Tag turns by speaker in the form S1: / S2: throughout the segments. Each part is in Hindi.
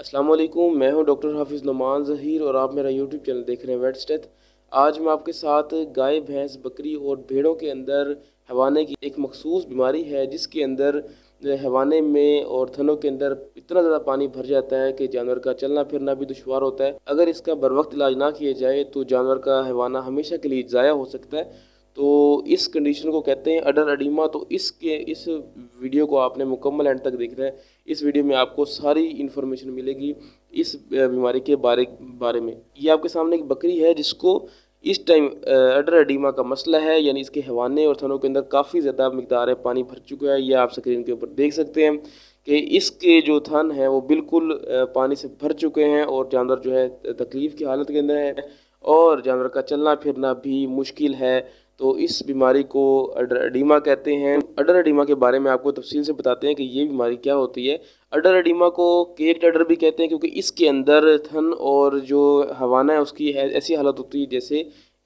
S1: अस्सलाम वालेकुम, मैं हूं डॉक्टर हाफिज़ नुमान ज़हीर और आप मेरा यूट्यूब चैनल देख रहे हैं वेट्स डेथ। आज मैं आपके साथ गाय, भैंस, बकरी और भेड़ों के अंदर हवाने की एक मखसूस बीमारी है जिसके अंदर हवाने में और थनों के अंदर इतना ज़्यादा पानी भर जाता है कि जानवर का चलना फिरना भी दुश्वार होता है। अगर इसका बर वक्त इलाज ना किया जाए तो जानवर का हवाना हमेशा के लिए ज़ाया हो सकता है। तो इस कंडीशन को कहते हैं अडर एडिमा। तो इस वीडियो को आपने मुकम्मल एंड तक देखना है। इस वीडियो में आपको सारी इन्फॉर्मेशन मिलेगी इस बीमारी के बारे में। ये आपके सामने एक बकरी है जिसको इस टाइम अडर एडिमा का मसला है, यानी इसके हवाने और थनों के अंदर काफ़ी ज़्यादा मिकदार है पानी भर चुका है। ये आप स्क्रीन के ऊपर देख सकते हैं कि इसके जो थन हैं वो बिल्कुल पानी से भर चुके हैं और जानवर जो है तकलीफ़ की हालत के अंदर है और जानवर का चलना फिरना भी मुश्किल है। तो इस बीमारी को अडर एडिमा कहते हैं। अडर एडिमा के बारे में आपको तफसील से बताते हैं कि ये बीमारी क्या होती है। अडर एडिमा को केक्ड अडर भी कहते हैं क्योंकि इसके अंदर थन और जो हवाना है उसकी ऐसी हालत होती है जैसे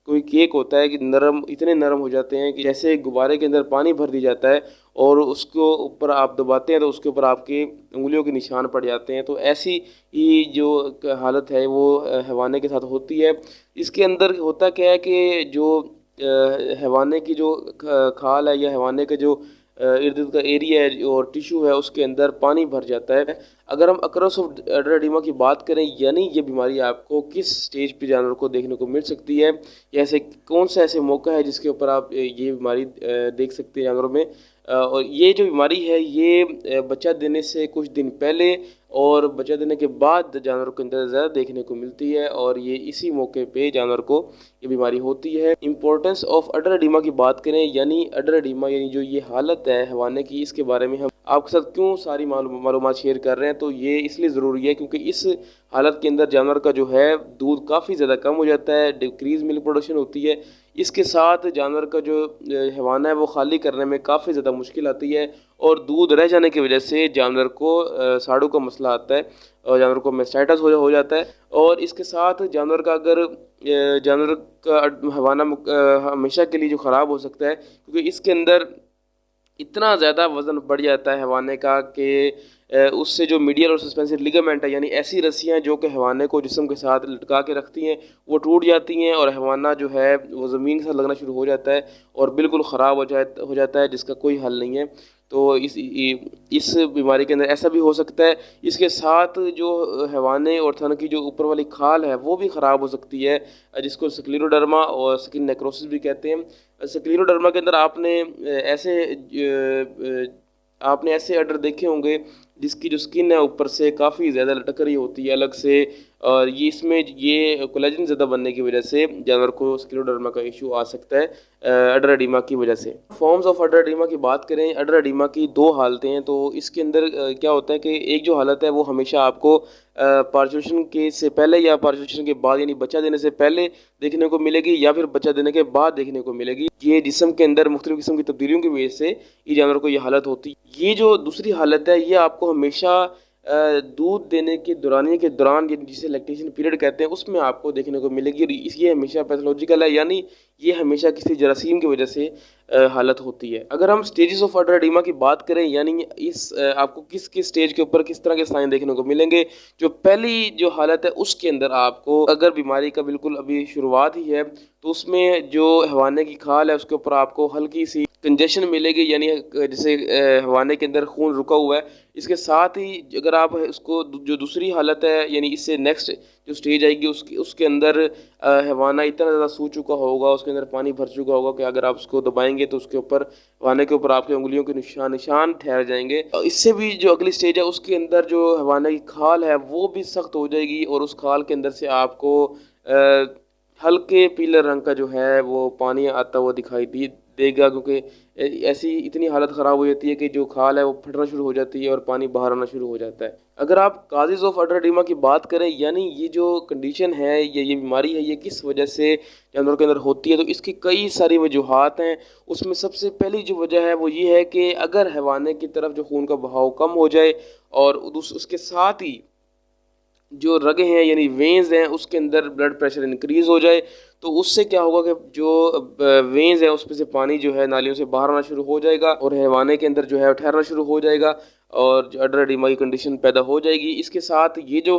S1: कोई केक होता है कि नरम, इतने नरम हो जाते हैं कि जैसे गुब्बारे के अंदर पानी भर दिया जाता है और उसको ऊपर आप दबाते हैं तो उसके ऊपर आपके उंगलियों के निशान पड़ जाते हैं। तो ऐसी ही जो हालत है वो हवाने के साथ होती है। इसके अंदर होता क्या है कि जो हैवाने की जो खाल है या हैवाने के जो इर्द गिर्द का एरिया है और टिशू है उसके अंदर पानी भर जाता है। अगर हम अक्रस ऑफ अडर एडिमा की बात करें, यानी ये बीमारी आपको किस स्टेज पे जानवर को देखने को मिल सकती है या ऐसे कौन सा ऐसे मौका है जिसके ऊपर आप ये बीमारी देख सकते हैं जानवरों में। और ये जो बीमारी है ये बच्चा देने से कुछ दिन पहले और बच्चा देने के बाद जानवर के अंदर ज़्यादा देखने को मिलती है और ये इसी मौके पे जानवर को ये बीमारी होती है। इम्पोर्टेंस ऑफ अडर एडिमा की बात करें, यानी अडर एडिमा यानी जो ये हालत है हवाने की, इसके बारे में हम आपके साथ क्यों सारी मालूमात शेयर कर रहे हैं। तो ये इसलिए ज़रूरी है क्योंकि इस हालत के अंदर जानवर का जो है दूध काफ़ी ज़्यादा कम हो जाता है, डिक्रीज मिल्क प्रोडक्शन होती है। इसके साथ जानवर का जो हवाना है वो खाली करने में काफ़ी ज़्यादा मुश्किल आती है और दूध रह जाने की वजह से जानवर को साड़ू का मसला आता है और जानवर को मेस्टाइटिस हो जाता है। और इसके साथ जानवर का अगर जानवर का हवाना हमेशा के लिए जो ख़राब हो सकता है क्योंकि इसके अंदर इतना ज़्यादा वज़न बढ़ जाता है हैवाने का कि उससे जो मीडियल और सस्पेंसिव लिगामेंट है, यानी ऐसी रस्सियाँ जो कि हैवाने को जिस्म के साथ लटका के रखती हैं, वो टूट जाती हैं और हैवाना जो है वो ज़मीन के साथ लगना शुरू हो जाता है और बिल्कुल ख़राब हो जाता है जिसका कोई हल नहीं है। तो इस बीमारी के अंदर ऐसा भी हो सकता है। इसके साथ जो हैवाने और थन की जो ऊपर वाली खाल है वो भी ख़राब हो सकती है जिसको स्क्लेरोडर्मा और स्किन नेक्रोसिस भी कहते हैं। स्क्लेरोडर्मा के अंदर आपने ऐसे अडर देखे होंगे जिसकी जो स्किन है ऊपर से काफ़ी ज़्यादा लटक रही होती है अलग से, और ये इसमें ये कोलेजन ज़्यादा बनने की वजह से जानवर को स्क्लेरोडर्मा का इशू आ सकता है अडर एडिमा की वजह से। फॉर्म्स ऑफ अडर एडिमा की बात करें, अडर एडिमा की दो हालतें हैं। तो इसके अंदर क्या होता है कि एक जो हालत है वो हमेशा आपको पार्चुरेशन के से पहले या पार्चुरेशन के बाद, यानी बच्चा देने से पहले देखने को मिलेगी या फिर बच्चा देने के बाद देखने को मिलेगी। ये जिस्म के अंदर मुख्तलिफ किस्म की तब्दीलियों की वजह से ये जानवर को ये हालत होती है। ये जो दूसरी हालत है ये आपको हमेशा दूध देने के दौरान जिसे लैक्टेशन पीरियड कहते हैं उसमें आपको देखने को मिलेगी और ये हमेशा पैथोलॉजिकल है, यानी ये हमेशा किसी जरासीम की वजह से हालत होती है। अगर हम स्टेजेस ऑफ अडर एडिमा की बात करें, यानी आपको किस किस स्टेज के ऊपर किस तरह के साइन देखने को मिलेंगे। जो पहली जो हालत है उसके अंदर आपको अगर बीमारी का बिल्कुल अभी शुरुआत ही है तो उसमें जो हवाने की खाल है उसके ऊपर आपको हल्की सी कंजेशन मिलेगी, यानी जैसे हवाने के अंदर खून रुका हुआ है। इसके साथ ही अगर आप उसको जो दूसरी हालत है यानी इससे नेक्स्ट जो स्टेज आएगी उसके अंदर हवाना इतना ज़्यादा सूख चुका होगा, उसके अंदर पानी भर चुका होगा कि अगर आप उसको दबाएंगे तो उसके ऊपर हवाने के ऊपर आपकी उंगलियों के निशान ठहर जाएंगे। इससे भी जो अगली स्टेज है उसके अंदर जो हवाने की खाल है वो भी सख्त हो जाएगी और उस खाल के अंदर से आपको हल्के पीले रंग का जो है वो पानी आता हुआ दिखाई देगा क्योंकि ऐसी इतनी हालत ख़राब हो जाती है कि जो खाल है वो फटना शुरू हो जाती है और पानी बाहर आना शुरू हो जाता है। अगर आप काजेज़ ऑफ अडर एडिमा की बात करें, यानी ये जो कंडीशन है ये बीमारी है ये किस वजह से जानवर के अंदर होती है, तो इसकी कई सारी वजूहात हैं। उसमें सबसे पहली जो वजह है वो ये है कि अगर हैवाने की तरफ जो खून का बहाव कम हो जाए और उसके साथ ही जो रगें हैं यानी वेन्स हैं उसके अंदर ब्लड प्रेशर इंक्रीज़ हो जाए, तो उससे क्या होगा कि जो वेन्स हैं उसमें से पानी जो है नालियों से बाहर आना शुरू हो जाएगा और हैवाने के अंदर जो है ठहरना शुरू हो जाएगा। और जो अडर एडिमा की कंडीशन पैदा हो जाएगी। इसके साथ ये जो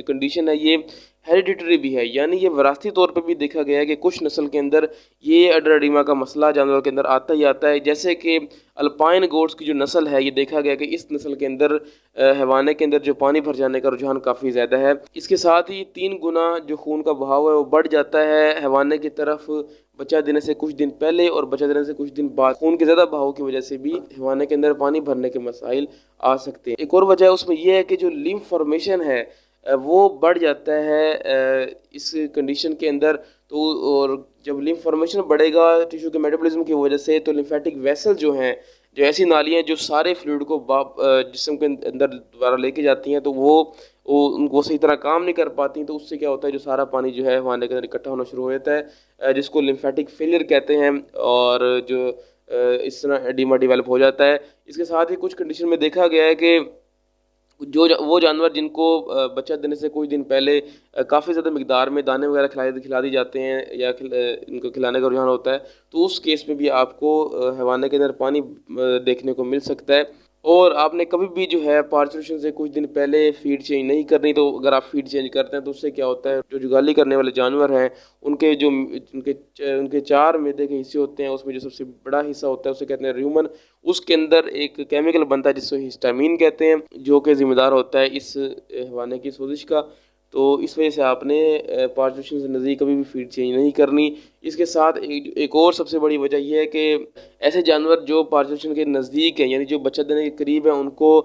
S1: कंडीशन है ये हेरिडिटरी भी है, यानी ये विरासती तौर पे भी देखा गया है कि कुछ नस्ल के अंदर ये अडर एडिमा का मसला जानवरों के अंदर आता ही आता है। जैसे कि अल्पाइन गोट्स की जो नस्ल है, ये देखा गया कि इस नस्ल के अंदर हैवाने के अंदर जो पानी भर जाने का रुझान काफ़ी ज़्यादा है। इसके साथ ही 3 गुना जो खून का बहाव है वो बढ़ जाता है हैवाने की तरफ बच्चा देने से कुछ दिन पहले और बच्चा देने से कुछ दिन बाद। खून के ज़्यादा बहाव की वजह से भी हैवाने के अंदर पानी भरने के मसाइल आ सकते हैं। एक और वजह उसमें यह है कि जो लिम्फ फॉर्मेशन है वो बढ़ जाता है इस कंडीशन के अंदर। तो और जब लिम्फ फॉर्मेशन बढ़ेगा टिश्यू के मेटाबॉलिज्म की वजह से, तो लिम्फेटिक वेसल जो हैं, जो ऐसी नालियाँ जो सारे फ्लूइड को जिस्म के अंदर दोबारा लेके जाती हैं, तो वो उनको सही तरह काम नहीं कर पाती। तो उससे क्या होता है, जो सारा पानी जो है हमारे के अंदर इकट्ठा होना शुरू हो जाता है, जिसको लिम्फेटिक फेलियर कहते हैं, और जो इस तरह एडिमा डेवलप हो जाता है। इसके साथ ही कुछ कंडीशन में देखा गया है कि वो जानवर जिनको बच्चा देने से कुछ दिन पहले काफ़ी ज़्यादा मिकदार में दाने वगैरह खिला दी जाते हैं या इनको खिलाने का रुझान होता है, तो उस केस में भी आपको हैवाने के अंदर पानी देखने को मिल सकता है। और आपने कभी भी जो है पार्चुरेशन से कुछ दिन पहले फीड चेंज नहीं करनी। तो अगर आप फीड चेंज करते हैं तो उससे क्या होता है, जो जुगाली करने वाले जानवर हैं उनके जो उनके 4 मैदे के हिस्से होते हैं, उसमें जो सबसे बड़ा हिस्सा होता है उसे कहते हैं रूमन। उसके अंदर एक केमिकल बनता है जिसको हिस्टामीन कहते हैं, जो कि ज़िम्मेदार होता है इस हैवाने की सोजिश का। तो इस वजह से आपने पार्चुरेशन से नज़दीक कभी भी फीड चेंज नहीं करनी। इसके साथ एक और सबसे बड़ी वजह यह है कि ऐसे जानवर जो पार्चुरेशन के नज़दीक हैं, यानी जो बच्चा देने के करीब है, उनको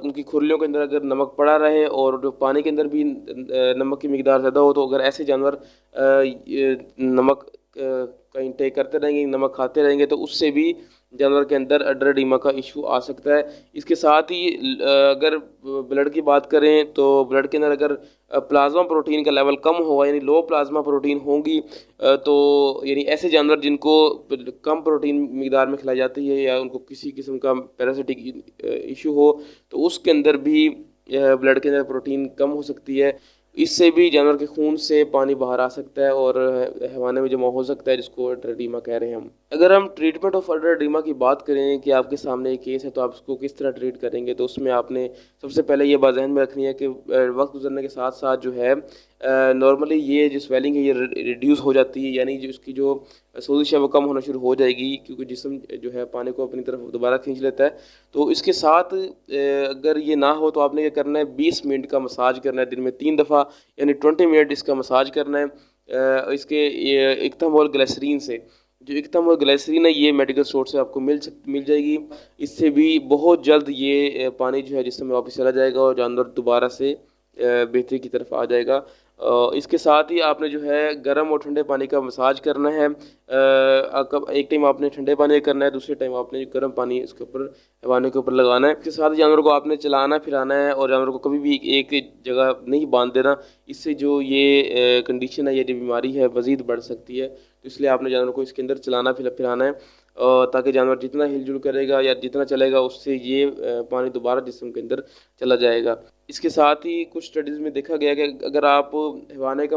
S1: उनकी खुरलियों के अंदर अगर नमक पड़ा रहे और जो पानी के अंदर भी नमक की मिकदार ज़्यादा हो, तो अगर ऐसे जानवर नमक का इंटेक करते रहेंगे, नमक खाते रहेंगे, तो उससे भी जानवर के अंदर अडर एडिमा का इशू आ सकता है। इसके साथ ही अगर ब्लड की बात करें तो ब्लड के अंदर अगर प्लाज्मा प्रोटीन का लेवल कम होगा, यानी लो प्लाज्मा प्रोटीन होंगी, तो यानी ऐसे जानवर जिनको कम प्रोटीन मिकदार में खिलाई जाती है या उनको किसी किस्म का पैरासिटिक इशू हो, तो उसके अंदर भी ब्लड के अंदर प्रोटीन कम हो सकती है। इससे भी जानवर के खून से पानी बाहर आ सकता है और हैवाने में जमा हो सकता है, जिसको अडर एडिमा कह रहे हैं हम। अगर हम ट्रीटमेंट ऑफ अडर एडिमा की बात करें कि आपके सामने एक केस है तो आप उसको किस तरह ट्रीट करेंगे, तो उसमें आपने सबसे पहले ये बात ज़हन में रखनी है कि वक्त गुजरने के साथ साथ जो है नॉर्मली ये जो स्वेलिंग है ये रिड्यूस हो जाती है, यानी जो उसकी जो सोजिश है वो कम होना शुरू हो जाएगी, क्योंकि जिस्म जो है पानी को अपनी तरफ दोबारा खींच लेता है। तो इसके साथ अगर ये ना हो तो आपने क्या करना है, 20 मिनट का मसाज करना है दिन में 3 दफ़ा, यानी 20 मिनट इसका मसाज करना है। इसके इक्थामोल ग्लिसरीन से, जो इक्थामोल ग्लिसरीन है ये मेडिकल स्टोर से आपको मिल जाएगी। इससे भी बहुत जल्द ये पानी जो है जिस्म में वापस चला जाएगा और जानवर दोबारा से बेहतरी की तरफ आ जाएगा। इसके साथ ही आपने जो है गर्म और ठंडे पानी का मसाज करना है। एक टाइम आपने ठंडे पानी करना है, दूसरे टाइम आपने गर्म पानी इसके ऊपर हैवाने के ऊपर लगाना है। इसके साथ जानवर को आपने चलाना फिराना है और जानवर को कभी भी एक जगह नहीं बांध देना। इससे जो ये कंडीशन है, ये जो बीमारी है मज़ीद बढ़ सकती है। तो इसलिए आपने जानवर को इसके अंदर चलाना फिराना है, ताकि जानवर जितना हिलजुल करेगा या जितना चलेगा उससे ये पानी दोबारा जिस्म के अंदर चला जाएगा। इसके साथ ही कुछ स्टडीज़ में देखा गया कि अगर आप हैवाने का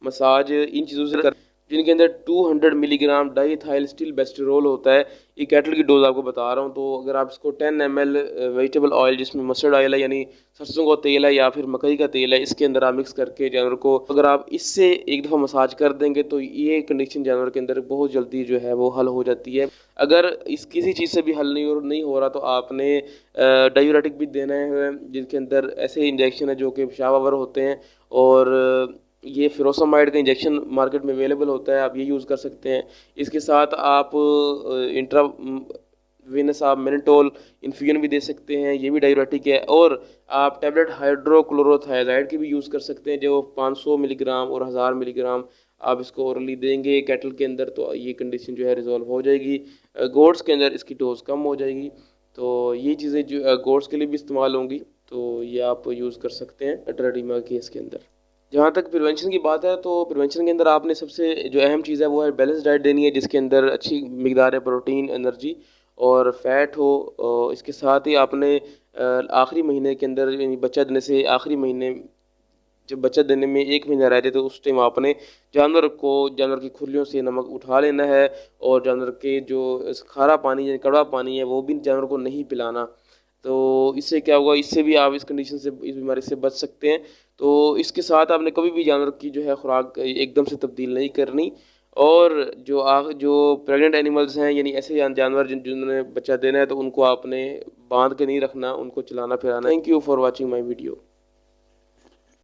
S1: मसाज इन चीज़ों से कर, जिनके अंदर 200 मिलीग्राम डाईथाइल स्टिलबेस्टेरोल होता है, ये कैटल की डोज आपको बता रहा हूँ, तो अगर आप इसको 10 ml वेजिटेबल ऑयल, जिसमें मस्टर्ड ऑयल है यानी सरसों का तेल है या फिर मकई का तेल है, इसके अंदर आप मिक्स करके जानवर को अगर आप इससे एक दफ़ा मसाज कर देंगे तो ये कंडीशन जानवर के अंदर बहुत जल्दी जो है वो हल हो जाती है। अगर इस किसी चीज़ से भी हल नहीं हो रहा तो आपने डायूरेटिक भी देना है, जिनके अंदर ऐसे इंजेक्शन है जो कि पेशाब होते हैं, और ये फिरोसामाइड का इंजेक्शन मार्केट में अवेलेबल होता है, आप ये यूज़ कर सकते हैं। इसके साथ आप इंट्रावेनस आप मेनिटोल इन्फ्यूजन भी दे सकते हैं, ये भी डायूरेटिक है। और आप टैबलेट हाइड्रोक्लोरोथायजाइड की भी यूज़ कर सकते हैं, जो 500 मिलीग्राम और 1000 मिलीग्राम आप इसको ओरली देंगे कैटल के अंदर, तो ये कंडीशन जो है रिजॉल्व हो जाएगी। गोट्स के अंदर इसकी डोज कम हो जाएगी। तो ये चीज़ें जो गोट्स के लिए भी इस्तेमाल होंगी, तो ये आप यूज़ कर सकते हैं अडर एडिमा केस के अंदर। जहाँ तक प्रिवेंशन की बात है, तो प्रिवेंशन के अंदर आपने सबसे जो अहम चीज़ है वो है बैलेंस डाइट देनी है, जिसके अंदर अच्छी मिकदार है प्रोटीन, एनर्जी और फैट हो। इसके साथ ही आपने आखिरी महीने के अंदर, यानी बच्चा देने से आखिरी महीने, जब बच्चा देने में 1 महीना रह जाए, तो उस टाइम आपने जानवर की खुरलियों से नमक उठा लेना है, और जानवर के जो खारा पानी यानी कड़वा पानी है वो भी जानवर को नहीं पिलाना। तो इससे क्या होगा, इससे भी आप इस कंडीशन से, इस बीमारी से बच सकते हैं। तो इसके साथ आपने कभी भी जानवर की जो है खुराक एकदम से तब्दील नहीं करनी। और जो प्रेग्नेंट एनिमल्स हैं, यानी ऐसे जानवर जिन्होंने बच्चा देना है, तो उनको आपने बांध के नहीं रखना, उनको चलाना फिराना। Thank you for watching my video.